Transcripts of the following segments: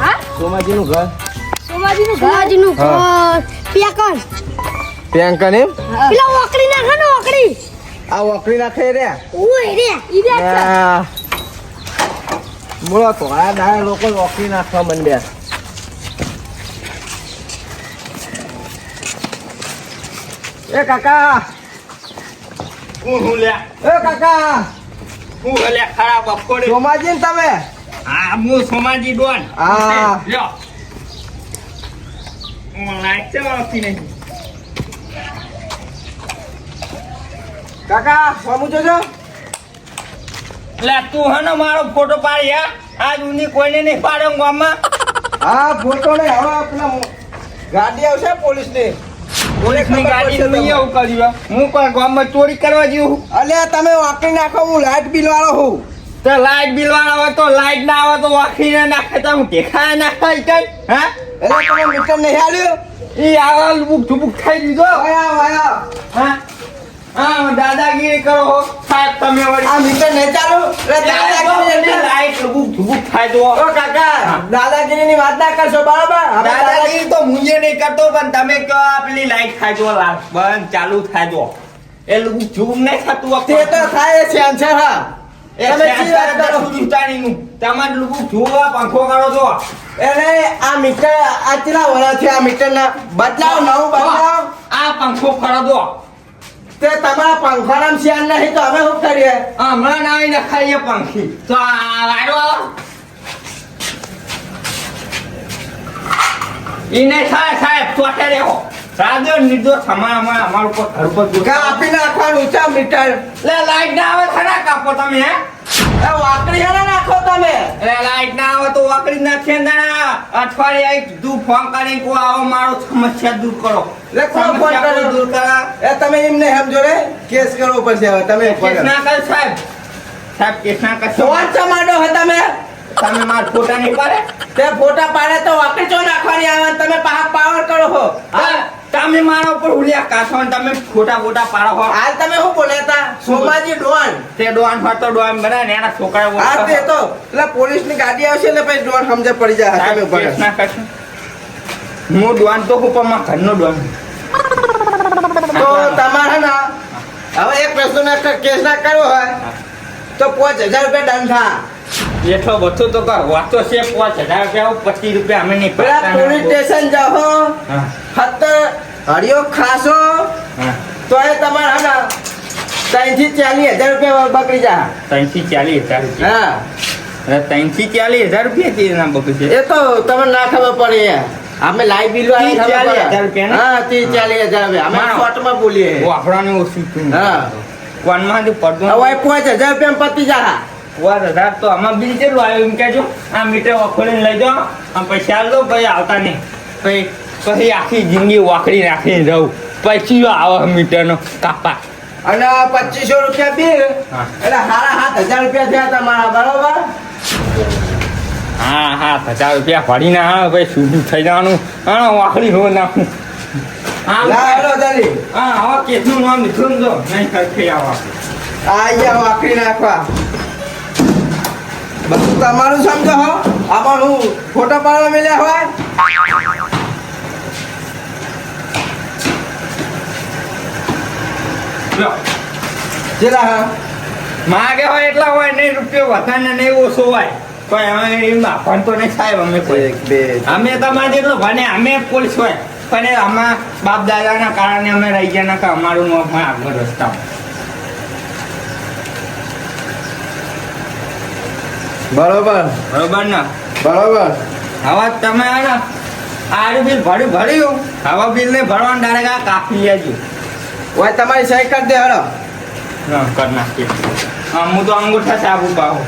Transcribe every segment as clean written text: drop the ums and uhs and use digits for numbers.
હા સોમાજીનું ઘર સોમાજીનું ઘર પેકન પ્રિયંકા ને પેલા ઓકડી નાખે ને ઓકડી આ વકરી નાખે રે ઓય રે ઈ રે બોલો તો આ દાડા લોકો વકરી નાખવા માંડ્યા એ કાકા હું લે એ કાકા હું લે ખરાબ બપોરે સોમાજી ને તમે હા હું સોમાજી ડોન હા. લ્યો હું લાઈટ છે આવતી નહીં કાકા સોમુ જોજો લે તું હને મારો ફોટો પાડી હે આજ ઉની કોઈને નહીં પાડ્યો ગામમાં હા ફોટો ને હવે પેલા ગાડી આવશે પોલીસ ની પોલીસની ગાડી નહીં એવું કર્યું હું કોઈ ગામમાં ચોરી કરવા જેવું અલ્યા તમે વાકડી નાખો હું લાઈટ બિલ વાળો હું તો લાઈટ બિલ વાળા હોય તો લાઈટ ના આવે તો વાખીને નાખે તો હું દેખાય નાખાય કઈ હા એટલે તમે મીટર નહીં આલ્યું ઈ આવા લુબુક ઝુબુક ખાઈ દીધો વયા વયા હા હા દાદાગીરી કરો હો સાહેબ તમે વળી આ મીટર નહીં ચાલુ એટલે દાદાગીરી લાઈટ લુબુક ઝુબુક ખાઈ દો ઓ કાકા દાદાગીરી ની વાત ના કરશો બરાબર હવે દાદાગીરી તો મુંજે નહીં કરતો પણ તમે કહો આ પેલી લાઈટ ખાઈ દો લાલ બંધ ચાલુ થાય દો એ લુબુક ઝુબુક નહીં ખાતું તે તો થાય છે આન્સર હા તમે તમે શી વાત કરો? જૂતાણીનું તમારે લુબુક ઝુબા પંખો કરો છો એટલે આ મીટર આ કેટલા વર્ષ છે આ મીટર ના બદલાવ નવું બદલાવ આ પંખો ફરો દો તે તમારા પંખાનામ શિયાળ નહીં તો અમે શું કરીએ હમણાં નાવી નખાઈએ પંખી તો આ વાયરો આવો ઈ નહીં થાય સાહેબ ચોટે રહેવો રાજો નિર્દોષ અમારું ઉપર ઘર પર કા આપી નાખવાનું છે મીટર લે લાઈટ ના આવે ખરા કાપો તમે હે એ વાકડી હેરા નાખો તમે લે લાઈટ ના આવે તો વાકડી નાખે ના અઠવાડિયે એક દુ ફોન કરી કો આવો મારો સમસ્યા દૂર કરો લે કોણ ફોન સમસ્યા કર્યો? દૂર કરા એ તમે એમને સમજો રે કેસ કરવો પડશે હવે તમે કેસ ના કર સાહેબ સાહેબ કેસ ના કર ફોન ચમાડો હે તમે તમે મારા ફોટા નહીં પાડે તે ફોટા પાડે તો વાકડી ચો નાખવાની આવે ને તમે પાવર કરો છો હા તમે મારા ઉપર ઉલ્યા કાસો ને તમે ખોટા ખોટા પાડો હો હાલ તમે શું બોલ્યા હતા સોમાજી ડોન તે ડોન ફરતો ડોન બના ને એના છોકરા હા તે તો એટલે પોલીસ ની ગાડી આવશે એટલે પછી ડોન સમજે પડી જાય તમે સાહેબ, ઉભા કેસ રહો. ના કરશો હું ડોન તો હું પણ મારા ઘરનો ડોન તો તમારે ના હવે એક પ્રશ્ન કેસ ના કરવો હોય તો 5000 રૂપિયા દંડ થા એટલો બધો તો કર વાતો છે 5000 રૂપિયા 25 રૂપિયા અમે નહીં પેલા પાડતા પોલીસ સ્ટેશન જાઓ હા ફક્ત હરિયો ખાસો હા તો એ તમારે હે ને 3 થી 40,000 રૂપિયા બગડી જા 3 થી 40,000 રૂપિયા હા 3 થી 40,000 રૂપિયા તે ના બગડે એ તો તમને ના ખબર પડે યાર અમે લાઈવ બિલ વાળી 30,000 ખબર પડે. રૂપિયા ને? હા 30,000 રૂપિયા અમે મારો. શોર્ટમાં બોલીએ વાપરાને ઓછું થયું હા. કોનમાં પડતો હવે 5,000 રૂપિયા પતી જા 1000 તો આમાં બિલ કેટલું આવ્યું એમ કહેજો આ મીટર વખોડીને લઈ જાઓ આમ પૈસા આલ દો પછી આવતા નહીં પછી આખી જિંદગી વાકડી રાખીને રહું પછી આવે મીટરનો કાપા અને 2500 રૂપિયા બિલ હા. એટલે સાડા 7,000 રૂપિયા થયા તમારા બરોબર હા 1000 રૂપિયા ભરીને હા ભાઈ શું થઈ જવાનું હા વાકડી હો નાખું લા હેલો જલ્દી હા હવે કેસનું નામ લીધું ને જો નહીં સરખી આવા અહીંયા વાકડી નાખવા બધું તમારું સમજો હો આમાં હું ફોટો પાડવા મળ્યા હોય લો જેલા હા માગે હોય એટલા હોય નહીં રૂપિયો વધારે નહીં ઓછો હોય કોઈ અમે એમાં ભણતો નહીં સાહેબ અમે કોઈ એક બે અમે તમારે જેટલો ભણે અમે પોલીસ હોય પણ એ આમાં બાપ દાદાના કારણે અમે રહી ગયા ના કે અમારું નામ હોય આગળ રસ્તામાં બરોબર બરોબર ને બરોબર હવે તમે હે ને આરું બિલ ભર્યું હવે બિલ ને ભરવાનું ડાયરેક્ટ આ કાપી લેજો ઓય તમારી સહી કરી દે હેલો હા કર નાખીએ હા હું તો અંગૂઠા સાબુ પાહો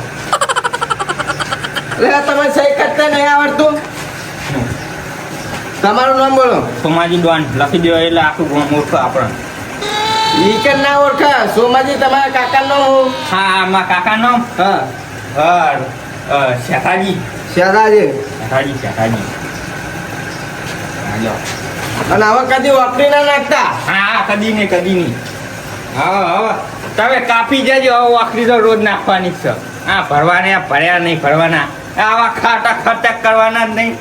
એટલે તમે સહી કરતા નહીં આવડતું તમારું નામ બોલો સોમાજી ડોન લખી દો એટલે આખું ગામ ઓળખો આપણે ઈ કે ના ઓળખા સોમાજી તમારા કાકાનો હું હા મારા કાકા નામ હા શેઠાજી શેરાજી શેઠાજી હાલો અને હવે કદી વાપરી ના નાખતા હા કદી નહીં હા તમે કાપી જજો હવે આખરી તો રોજ નાખવાની છે હા ભરવાને ભર્યા નહીં ભરવાના આવા ખાટા ખટક કરવાના જ નહીં.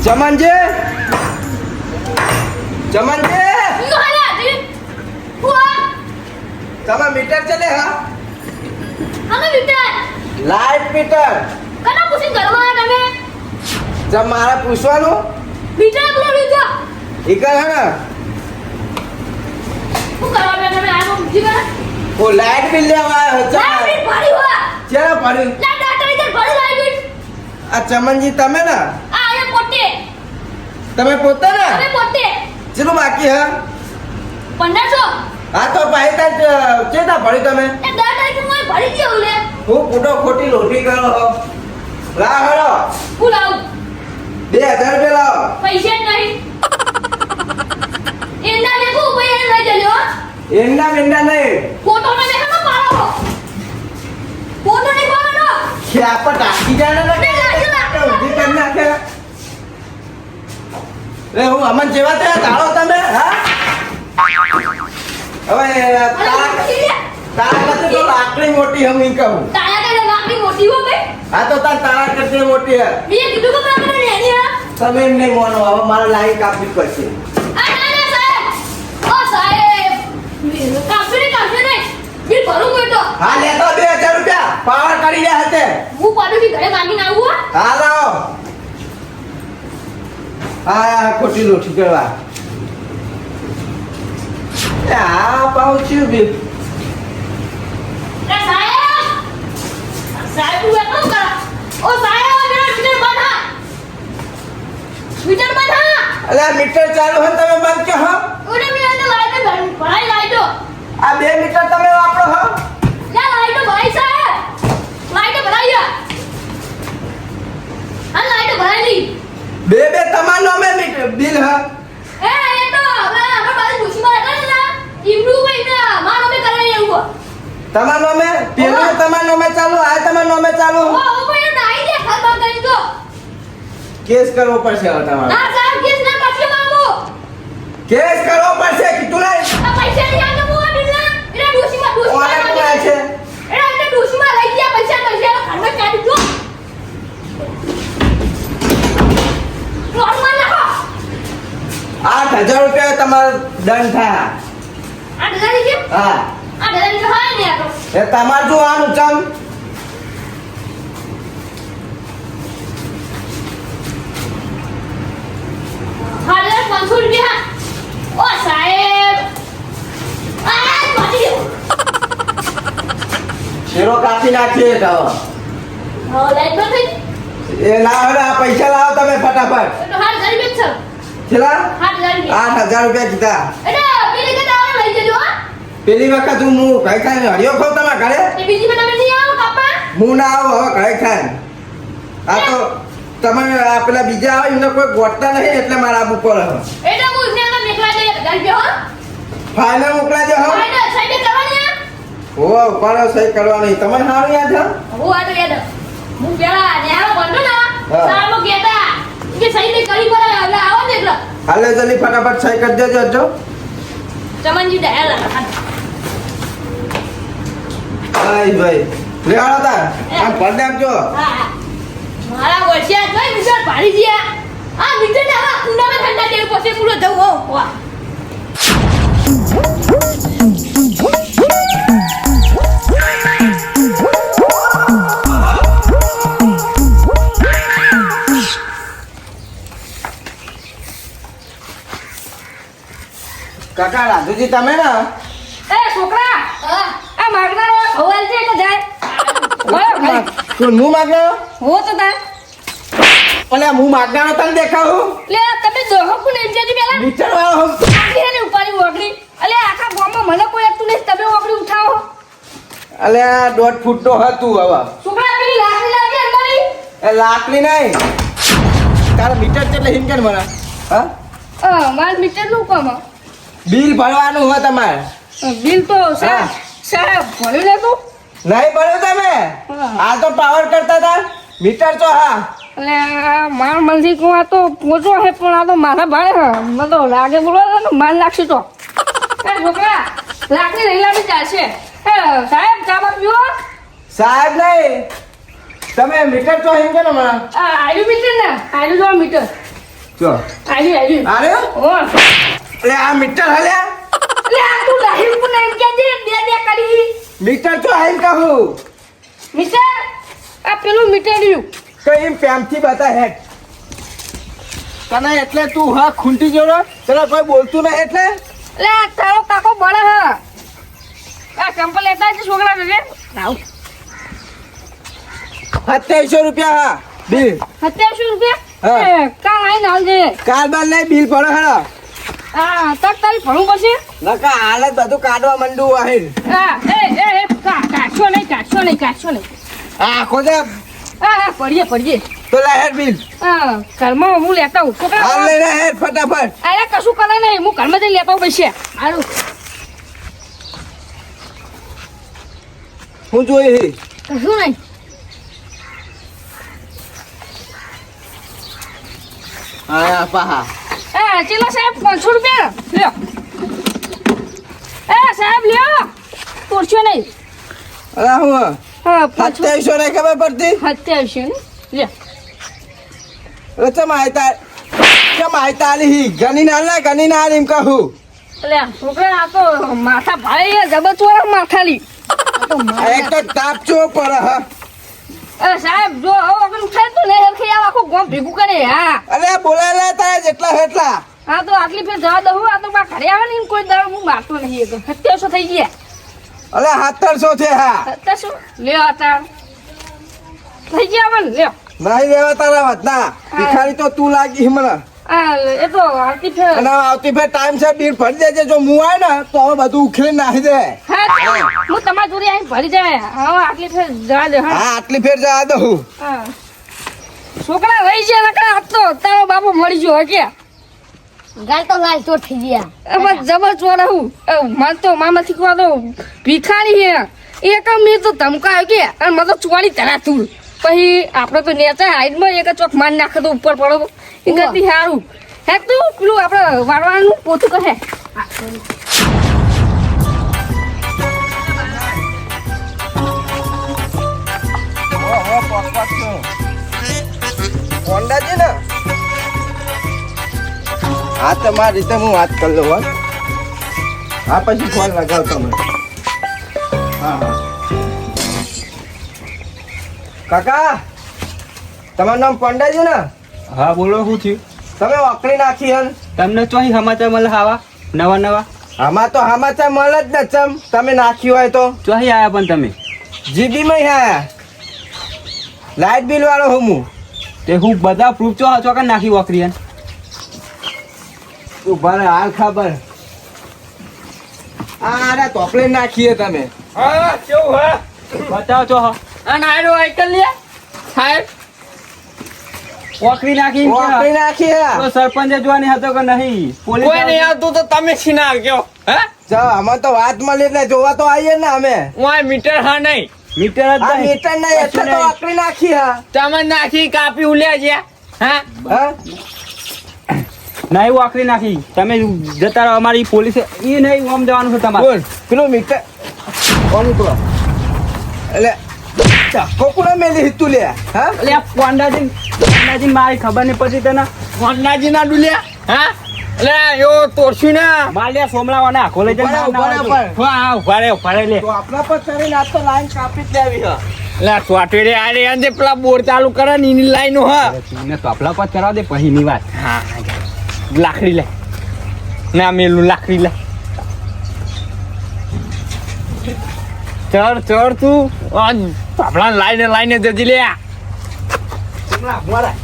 ચમનજી ચમનજી ઈયો હાલે જી હુઆ તમે મીટર ચલે હા અમે વિચાર લાઈટ મીટર કના પૂછી ઘરમાં તમે જબ મારે પૂછવાનું વિચાર બોલો લીધો ઈકલ હે ને શું કરવા બે તમે આ જીવા ઓ લાઈટ બિલ લેવા આવ્યો છે લાઈટ ભરી હોવા ચેલા ભર્યું લા ડાટા રીતે ભરી લાઈટ આ ચમનજી તમે ને આ એ પોતે તમે પોતે ને તમે પોતે ચેલું બાકી હે 1500 હા તો ભાઈ ચેતા ભર્યું તમે એ ડાટા રીતે હું ભરી ગયો લે હું ફૂટો ખોટી લોટી કરો હો લા હરો બોલાવ 2000 રૂપિયા લાવો પૈસા નહીં એના લેખો ભાઈ એ લઈ જજો એંડા મેંડા નહીં ફોટો ને દેખો પાડો ફોટો નહીં પાડો કે આપા ટાકી જાણે ને બે લાગે લાગે. ઊંધી કરી નાખે રે હું અમન જેવા તે તાળો તમે હા હવે તારા કરતે તો લાકડી મોટી હમ ઈ કહું તારા કે લાકડી મોટી હો બે હા તો તારા કરતે મોટી હે મેં કીધું કે મારે ને એની હા તમે એમ નહીં મોનો હવે મારે લાઈન કાપવી પડશે આ ના સાહેબ ઓ સાહેબ કાફી ને બિલ ભરું બેટો હા લેતો 2000 રૂપિયા પાવર કરી દે હતે હું પાડું કે ઘરે માંગીને આવું હો. હા લાવો હા ખોટી લોઠી કરવા આ પાઉચ્યું બી એ સાહેબ સાહેબ તું એટલું કર ઓ સાહેબ મેરા મીટર બંધ હા મીટર બંધ હા અલા મીટર ચાલુ હે તમે બંધ કે હો ઓને મેં અંદર લાઈટ ભરાઈ લાઈટો આ 2 મીટર તમે વાપરો હો લા લાઈટો ભરાઈ સાહેબ લાઈટો ભરાઈ આ લાઈટો ભરાઈ બે તમાર નામે મીટર બિલ હે એ તો હવે આપણે બાજુ ડોશીમાં હતા ને ના ઈમનું ભાઈ ના મારો મે કરે એવું તમાર નામે પેલું તમાર નામે ચાલુ આ તમાર નામે ચાલુ ઓ ભાઈ નાઈ દે ખબર કરી દો કેસ કરવો પડશે હવે તમારે ના સાહેબ કેસ ના કરશે બાબુ કેસ કરવો પડશે કીધું નહીં આ પૈસા નહીં આલે મો બિલના એના ડોશીમાં ઓને કોણ છે એના એટલે ડોશીમાં લઈ ગયા પૈસા ઘરમાં કાઢી દો રોડમાં નાખો 8000 રૂપિયા તમારો દંડ થાય 8000 છે હા 8000 તો હોય ને આ તો એ તમાર જોવાનું ચમ હાલે 500 રૂપિયા ઓ સાહેબ આ પાટી શેરો કાપી નાખીએ તો હો લાઈટ બંધ થઈ એ લાવો ને આ પૈસા લાવો તમે ફટાફટ તો હાલ ગરીબ છે કેટલા 8000 8000 રૂપિયા રૂપિયા કીધા એટલે પેલી કે તાવને લઈ જજો હા પેલી વખત હું ઘરે ખાઈને હરિયો ખાવ તમારા ઘરે એ બીજી મે તમે નહીં આવો કાપા હું ના આવું હવે ઘરે ખાઈને આ તો તમે આ પેલા બીજા આવે એમને કોઈ ગોતતા નહીં એટલે મારા આબુ પર હવે એટલે હું ઇને આગળ મેકલા દે 1000 રૂપિયા હો ફાઇનલ મોકલા દો હવે ફાઈનલ સાઈડ કરવાની હો પર સહી કરવાની તમે સારું યાદ હે હું આ તો યાદ હું પેલા નેહાળો બંધો ના હા. સાહેબ કહેતા કે સહી નહીં કરી પડે એટલે આવો ને એટલે હાલે જલ્દી ફટાફટ સહી કરી દેજો હજો ચમનજી દયા લાગા ભાઈ ભાઈ લેવાડો તાર આમ ભર નાખજો હા મારા વર્ષિયા જોઈ મિટર ભારી ગયા આ મિટર ને આ કુંડામાં ઠંડા તેલ પછી પૂરો જવું હો વાહ કાકા રાધુજી તમે ને એ છોકરા આ માગનારો હવાલ છે તો જાય તું હું માગનારો હો તો તા ઓલે હું માગનારો તને દેખાવું લે તમે દોહો કોને એમજેજી પેલા મીટર વાળો હું આખી ને ઉપાડી ઓગળી અલે આખા ગામમાં મને કોઈ એકતું નહીં તમે ઓગળી ઉઠાવો અલે આ 1.5 ફૂટ તો હતું હવે છોકરા પેલી લાકડી લાગી અંદરની એ લાકડી નહીં તારા મીટર એટલે હિમકેન મને હા માર મીટર નું કામ બિલ ભરવાનું હોય તમારે બિલ તો હા. સાહેબ ભરી લે તું નહીં ભર્યો તમે હા. આ તો પાવર કરતા હતા મીટર તો હા એટલે માર મનથી કહું આ તો પોચો હે પણ આ તો મારા ભાડે હે મને તો લાગે બોલો ને માર નાખશું તો એ છોકરા લાકડી લઈ લાવી ચાલશે એ સાહેબ ચા બાપ પીવો સાહેબ નહીં તમે મીટર તો એમ કે ને મને આયુ મીટર ને આયુ જો મીટર જો આયુ અરે ઓ એટલે આ મીટર હલ્યા લે આ તું લાહિમ કોને એમ કે દે દે કરી મીટર તો આઈ કહું મીટર આ પેલું મીટર રહ્યું કઈ પ્રેમથી બતા હેડ તને એટલે તું હા ખૂંટી જોડો તને કોઈ બોલતું નહીં એટલે લે આ તારો કાકો બળે હ આ ચંપલ લેતા છે છોકરા ને આવ 2700 રૂપિયા હા બિલ 2700 રૂપિયા હા. એ કામ આઈ નાલ દે કારબાર નહીં બિલ પડે હળો આ તક તારી ભણું પડશે નકા હાલત બધું કાઢવા મંડું આહિર આ એ કાઢશો નહીં આખો દે આ પડીએ તો લે હેડ બિલ આ ઘરમાં હું લેતા હું હાલ છોકરા લઈને હેડ ફટાફટ અરે કશું કરે નહીં હું ઘરમાં જઈને લેતા હું પૈસા હારું હું જોઈ કશું નહીં હા પાહા એ ચલો સાહેબ 500 રૂપિયા લ્યો એ સાહેબ લ્યો તોડશો નહીં અરે હું હા 500 2700 ને ખબર પડતી 2700 ને લ્યો અરે ચમ આયતા આલી ગની ના એમ કહું લે છોકરા આ તો માથા ભાઈ જબરજસ્ત માથાલી આ તો એક તો તાપ ચો પર હા અરે સાહેબ જો હવે વગર ઉઠાય તો ને હરખી આ આખું ગોમ ભેગું કરે હા અરે બોલાયેલા તારે જેટલા એટલા આ તો આટલી ફેર જવા દઉં આ તો મારા ઘરે આવે ને એમ કોઈ દાડો હું મારતો નહીં એ તો 2700 થઈ ગયા અરે 1700 છે હા અત્યારે શું લ્યો અત્યાર થઈ ગયા પણ લ્યો નહીં લેવા તારા વાત ના ભિખારી તો તું લાગી મને આ એ તો આટલી ફેર અને આવતી ફેર ટાઈમ છે બિલ ભરી દેજે જો હું આવે ને તો હવે બધું ઉખેડી નાખી દે હા હું તમારી જોડે આવીને ભરી જાય હવે આટલી ફેર જવા દે હા હા આટલી ફેર જવા દઉં હા. છોકરા રહી ગયા નકરા આજ તો તારો બાપો મળી ગયો હે કે ગાલ તો લાલ ચોટ થઈ ગયા એમાં જબર ચોર હું મને તો મામાથી કહો તો ભિખારી હે એક મેં તો ધમકાયો કે અને મને તો ચોરી તરા તું પછી આપણે તો નેચા હાઈડમાં એક ચોક માર નાખે તો ઉપર પડો તો એ કરતી સારું હે તું પેલું આપણે વાળવાનું પોતું કહે હોન્ડાજી ને હા તમારી રીતે હું વાત કરી લઉં હા પછી ફોન લગાવ તમે હા હા કાકા તમારું નામ પંડાજી ને હા બોલો શું થયું તમે વાકડી નાખી હન તમને ચોહી સમાચાર મળે આવા નવા આમાં તો સમાચાર મળે જ ને ચમ તમે નાખ્યું હોય તો ચોહી આયા પણ તમે જીબી માં હા લાઇટ બિલ વાળો હું તે હું બધા પ્રૂફ ચોકા નાખી વખરી ઉભા રહે હાલ ખબર અરે તોપલે નાખીએ તમે હા કેવું હે બતાવો છો અને આયરો આઈકલ લે સાહેબ વખરી નાખી વાકડી નાખી હે તો સરપંચે જોવાની હતો કે નહીં પોલીસ કોઈ નહીં આવતું તો તમે છીના ગયો હે ચાલ અમે તો વાત મળી એટલે જોવા તો આવીએ ને અમે ઓય મીટર હા નહીં મીટર જ આ નહીં મીટર નહીં એટલે તો વાકડી નાખી હા તમે નાખી કાપી ઉલ્યા છે હા હા નહીં વાકરી નાખી તમે જતા રહો અમારી પોલીસ એ નહીં ઓમ જવાનું છે તમારે બોલ પેલું મીટર કોણ કરો એટલે કોકુડા મેલી તું લે હા એટલે આ પોંડાજી મારી ખબર નહીં પછી તને પોંડાજી ના ડુલ્યા હા એટલે એવો તોડશું ને માલ્યા સોમલાવાના આખો લઈ બરાબર. હા ઉભા રે લે તો આપણા પર કરીને આજ તો લાઈન કાપી જ લેવી હા એટલે સોટવેડે આ રે અંદે પેલા બોર ચાલુ કરે ને એની લાઈનો હા તું કપલા પર કરાવ દે પછી ની વાત હા લાકડી લે ના મેલું લાકડી લે ચડ તું આપણા લાઈને જતી લે સોમલા મારા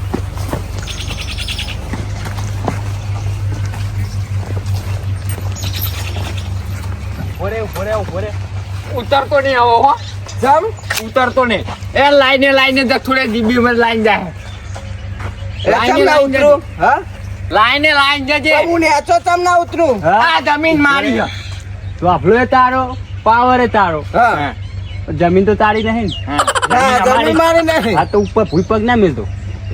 ઉતરતો નહીં આવો હો જમ ઉતરતો નહીં એ લાઈને જ થોડે જીબી માં લાઈન જાય ચમ ના ઉતરું હા લાઈન જજે હું નેચો ચમ ના ઉતરું આ જમીન મારી છે તો આપણો એ તારો પાવર એ તારો હા જમીન તો તારી નહીં ના જમી મારી નહીં આ તો ઉપર ભૂઈ પગ ના મિલતો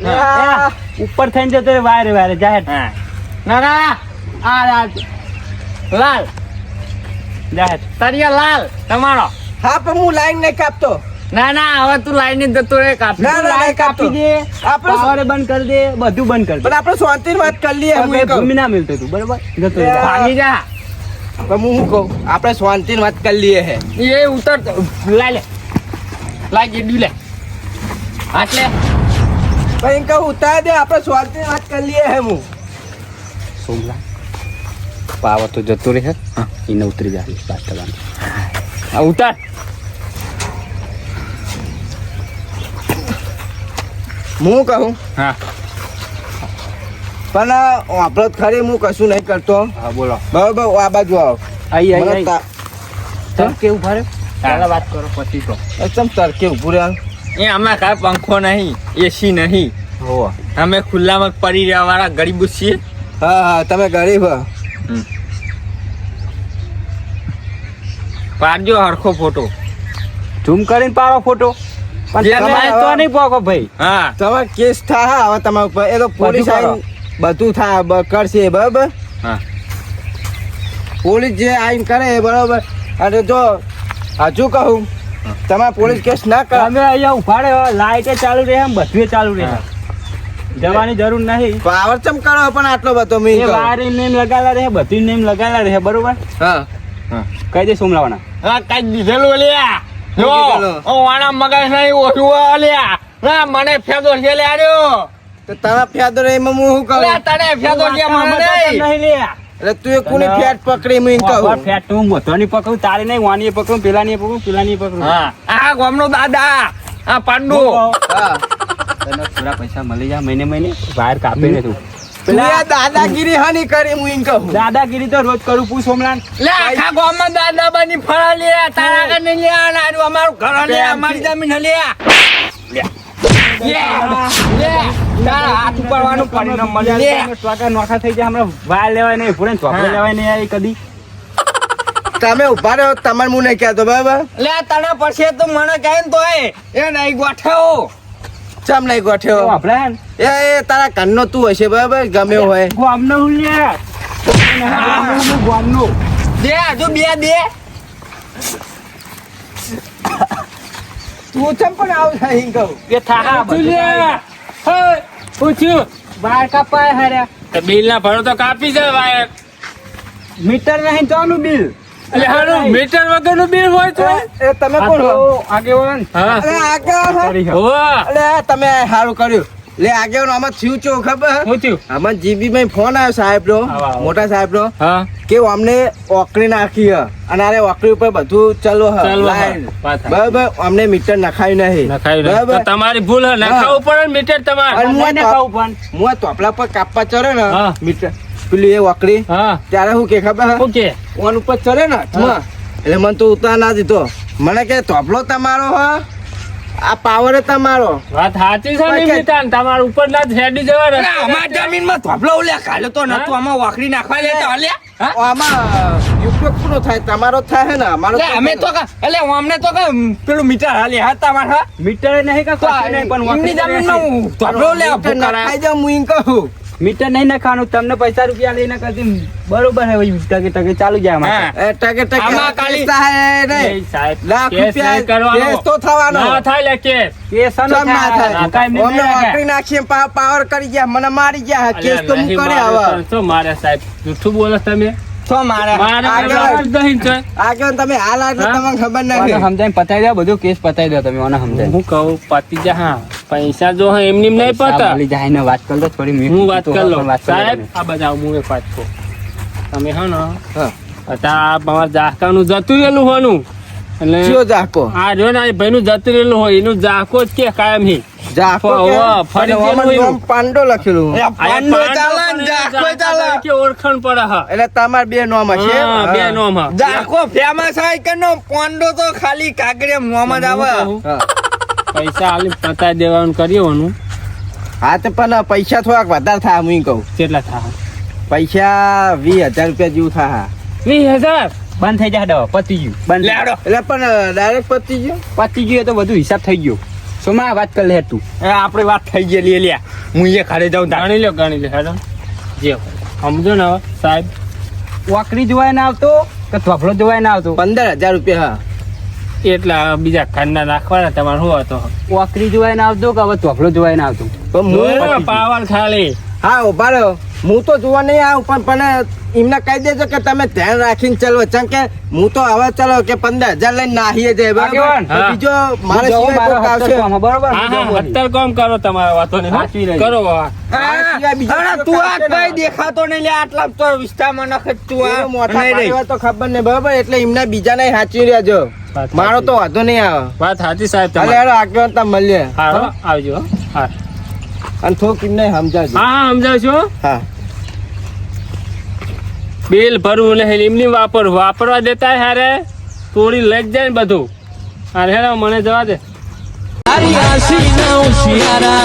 હા. ઉપર થઈને જતો વારે જાહેર ના આ લાલ જા તરિયા લાલ તમારો. હા પણ હું લાઈન નહીં કાપતો. ના ના હવે તું લાઈન જ જતો રે કાપી. ના, ના, લાઈટ કાપી દે આપણે પાવર બંધ કરી દે બધું બંધ કરી દે પણ આપણે શાંતિની વાત કરી લઈએ. હું કઈ કહું. ભૂમિ ના મિલતું તું બરોબર જતો લે. રહે. ભાગી જા. પણ હું શું કહું આપણે શાંતિની વાત કરી લઈએ હે. એ ઉતર લાય લે લાય જેડ્યું લે આટલે પણ એમ કહું ઉતાર દે આપણે શાંતિની વાત કરી લઈએ હે હું. સોમલા પાવર તો જતો રહે હા એને ઉતરી જાય 5%. આ ઉતાર. હું કહું હા પણ આપણો ખરી હું કશું નહીં કરતો. હા બોલો બરાબર આ બાજુ આવો. આઈ મને આઈ તા- ચમ કેવું ફરે પહેલા વાત કરો પછી તો એકદમ તડકે ઊભું રહ્યા. એ આમાં કાંઈ પંખો નહીં એસી નહીં હોવા અમે ખુલ્લામાં પડી રહ્યા વાળા ગરીબ છીએ. હા હા તમે ગરીબ હો. પાડજો હરખો ફોટો. ઝૂમ કરીને પાડો ફોટો પણ જે તમે તમારે તો નહીં પોકો ભાઈ હા તમારે કેસ થાય હવે તમારા ઉપર એ તો પોલીસ બધું કરો. આવીને બધું થાય કરશે બરાબર. હા પોલીસ જે આવીને કરે એ બરાબર. અને જો હજુ કહું તમારે પોલીસ કેસ ના કરે તમે અહીંયા ઉભા રહ્યો લાઈટે ચાલુ રહે એમ બધું ચાલુ રહે જવાની જરૂર નહીં પાવર ચમ કરો પણ આટલો બધો મેં એ કહું. વાયર નેમ લગાવેલા રહે બધું નેમ લગાવેલા રહે બરોબર હા કહી દે સોમલાવાના હા કાંઈ દીધેલું લ્યા જો દીધેલું? ઓ વાણા મગજ નહીં ઓછું લ્યા ના મને ફેદો છે લે આર્યો તો તમે ફેદો રે એમાં હું શું કહું લે તને ફેદો છે મને નહીં. નહીં લે એટલે તું એ કોની ફેટ પકડી મેં કહું. ફેટ હું મોટોની પકડું તારે નહીં વાની પકડું પેલાની પકડું પેલાની પકડું હા આ ગામનો દાદા આ પાંડુ હા તને થોડા પૈસા મળી જાય મહિને મહિને વાયર કાપી ને તું તું આ દાદાગીરી હાની કરી હું એમ કહું. દાદાગીરી તો રોજ કરું પૂછ સોમલાન લે આખા ગામમાં દાદા બની ફરા લે તારા કને લે આનું અમારું ઘર લે અમારી જમીન લે લે લે તારા હાથ ઉપરવાનું પરિણામ મળે લે ટોકા નોખા થઈ જાય હમણાં વાયર લેવાય નહીં પૂરે ચોપડે લેવાય નહીં આવી કદી તમે ઉભા રહ્યો તમારે હું નહીં કહેતો બરાબર. લે તને પછી તો મને કહે ને તોય એ નહીં ગોઠ્યો ચમ નહીં ગોઠ્યો આપણે હે ને એ તારા કાનનો તું હશે બરાબર ગમે એવું હોય. ગામનો હું લે ગામનો દે હજુ બે દે તું ચમ પણ આવું થાય એમ કહું. એ થાહા લે પૂછ્યું વાયર કાપાય હાર્યા તો બિલ ના ભરો તો કાપી જાય વાયર મીટર નહીં જોવાનું બિલ એટલે હારું મીટર વગરનું બિલ હોય તો એ તમે કોણ હો? આગેવાન હા અરે આગળ હો. હોવા અરે તમે સારું કર્યું. લે આગળ આમાં થયું ચો ખબર શું થયું આમાં જીબી માં ફોન આવ્યો સાહેબ નો આવો, આવો. મોટા સાહેબ નો હા કે અમને ઓકળી નાખી હ અને આરે ઓકળી ઉપર બધું ચલો હ ચાલો લાઈન. બરાબર અમને મીટર નખાયું નહીં તો તમારી ભૂલ હે નખાવું પડે ને મીટર તમારે અને હું મને તો- કહું પણ હું આ તોપલા પર કાપવા ચડે ને હા. મીટર પેલી એ ઓકળી હા ત્યારે હું કે ખબર હે? ઓકે ઓન ઉપર ચડે ને હાથમાં. એટલે મને તો ઉતાર ના દીધો મને કે તોપલો તમારો હ આ પાવર તમારો. વાત સાચી છે ને મીટર તમારા ઉપર ના હેડી જવા અમાર જમીન માં ધોપલો ઉલ્યા કાલે તો નતું આમાં વાકડી નાખવા લેતા અલ્યા આમાં ઉપયોગ પૂરો થાય તમારો જ થાય ને અમારો એટલે અમે તો એટલે અમને તો પેલું મીટર હાલી હા તમારા મીટર નહીં કા કશું નહીં પણ એમની વાંકડી જમીનમાં હું ધોપલો લેવા મીટર નખાઈ જાઉં હું એમ કહું. મીટર નહીં નાખવાનું તમને પૈસા રૂપિયા લઈને કરતી બરોબર હે ભાઈ ટકે ટકે ચાલુ જાય હા. અમારે એ ટકે ટકે આમાં ખાલી- પૈસા હે નહીં. સાહેબ લાખ કેસ રૂપિયા નહીં કરવાનો. કેસ તો થવાનો. ના થાય લે કેસ કેસ ન ચમ ના થાય. થાય કાંઈ અમને નહીં વાકડી નાખીએ પાવર કરી ગયા મને મારી ગયા કેસ તો હું કરે હવે શું મારે સાહેબ જૂઠું બોલો તમે તો મારે મારે આગળ નહીં છે આગળ તમે હાલ આજે હા? તમને ખબર મને નથી સમજાઈને પતાઈ દો બધું કેસ પતાઈ દો તમે મને સમજાય હું કહું પતિ જા હા પૈસા જો હે એમની નહીં પતા મળી જાય ને વાત કર લો થોડી હું વાત કરી લઉં વાત કરી સાહેબ લો આ બધા હું એક વાત કહું તમે હે ને હા. અત્યારે તમારા જાકાનું જતું રહેલું હોનું એટલે ચિયો જાકો આ જો ને ભાઈ નું જતું રહેલું હોય એનું જાકો જ કે કાયમ હી જાકો વાહ, કે ફરી અને ગયેલું ઓમાં એવું. નામ પાંડો લખેલું આ પાંડો પાંડો ચાલે ને પણ જાકો જાકા ચાલે તરીકે ઓળખાણ પડે હા એટલે તમાર બે નામ હશે હા, બે નામ હા. જાકો ફેમસ હોય કે નો પાંડો તો ખાલી કાગરે મોમાં જ આવે હું કહું, હા. પૈસા આલી પતાઈ દેવાનું કરીઓનું હા તો પણ પૈસા થોડાક વધારે થાય હું કહું કેટલા થાય પૈસા 20,000 રૂપિયા જેવું થાય 20,000 બંધ થઈ જાય દવા પતી ગયું બંધ થઈ લેડો. એટલે પણ ડાયરેક્ટ પતી ગયું પતી ગયું એ તો બધું હિસાબ થઈ ગયો સોમા વાત કરી લે તું એ આપણે વાત થઈ ગયેલી લ્યા હું એ ખાડે જાઉં ગણી લો હેડો જે હોય. સમજો ને હવે, સાહેબ વાકડી જોવાય ના આવતો કે તોફલો જોવાય ના આવતું 15,000 રૂપિયા હા એટલા બીજા ખાંડના નાખવાના તમારે શું હતો ઓકરી જોવાય ના આવતું કે હવે તોફલો જોવાય ના આવતું પણ હું પાવર ખાલી હા ઉભા રહ્યો હું તો જોવા નહીં આવું પણ એમને કહી દેજો કે તમે ધ્યાન રાખીને ચલો ચમ કે હું તો હવે ચલો કે 15,000 લઈને નાહીએ જાય બરાબર આગેવાન, તો હા. બીજો મારે હું જાઉં, સિવાય મારો કોક હપ્તો આવશે આમાં, બરોબર હા બીજો હા કોઈ નહીં. અત્યારે કામ કરો તમારા વાતો નહીં સાચવી લેજો. કરો બાબા. મારા સિવાય બીજો અરે કોઈ તું આ આવશે કઈ ને. દેખાતો નહીં લે આટલા તો વિસ્તારમાં નખ તું આ એ મોટા નહીં રહી. પાડ્યા તો ખબર નહીં બરાબર એટલે એમને બીજાને સાચવી રહેજો વાત મારો સાચી. તો વાંધો નહીં આવે વાત સાચી સાહેબ હાલે તમારી. હેડો આગળ તમે મળીએ હા હો, આવજો હો. હા અને થોડુંક એમને સમજાવજો હા હા સમજાવશો હા બિલ ભરવું નહીં એમની વાપરવા દેતા હારે તોડી લઈ જ જાય ને બધું અરે હેડો મને જવા દે તારી આશી ના ઉશિયારા